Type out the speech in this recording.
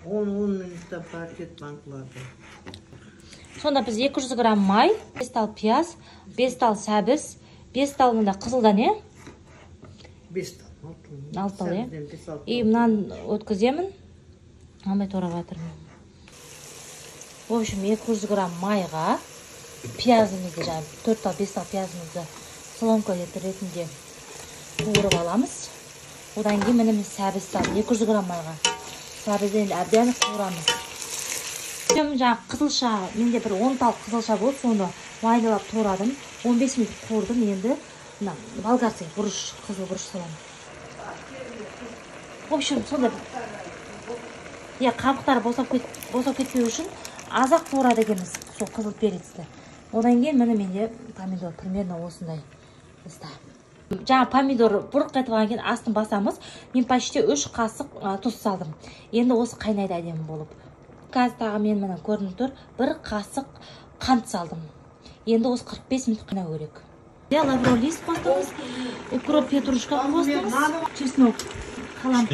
10 минутта пакет банкылады. Сонда біз 200 грамм май, 5 тал пияз, 5 тал сәбіз, 5 тал мында қызылдан, 5 тал. 6 тал, И мынаны өткіземін. Алмай торап жатырмын. В общем, 200 грамм майға пиязымызды, 4 тал, 5 тал пиязымызды соломка ретінде қуырып аламыз. Одан кейін мініміз сәбіз салып, 200 грамм майға сәбізден әбден қуырамыз. Қызылша, менде бір 10 тал қызылша болды, соны майлап торадым. 15 минут қуырдым, енді болгарский бұрыш, қызыл бұрыш саламын. В общем, сонда қабықтары босап кетпеу үшін азақ тоғырады екенбіз, сол қызыл перецті. Одан кейін міне менде помидор примерно осындай. Жаңа помидор бұрқ етіп алған кейін астын басамыз. Мен почти 3 қасық тұз салдым. Енді осы қайнайды әдемі болып. Қазір тағы мен міне көрініп тұр, 1 қасық қант салдым. Енді осы 45 минут қайнау керек. Лавровый лист қостыңыз, укроп, петрушка қостыңыз, чеснок, қалам.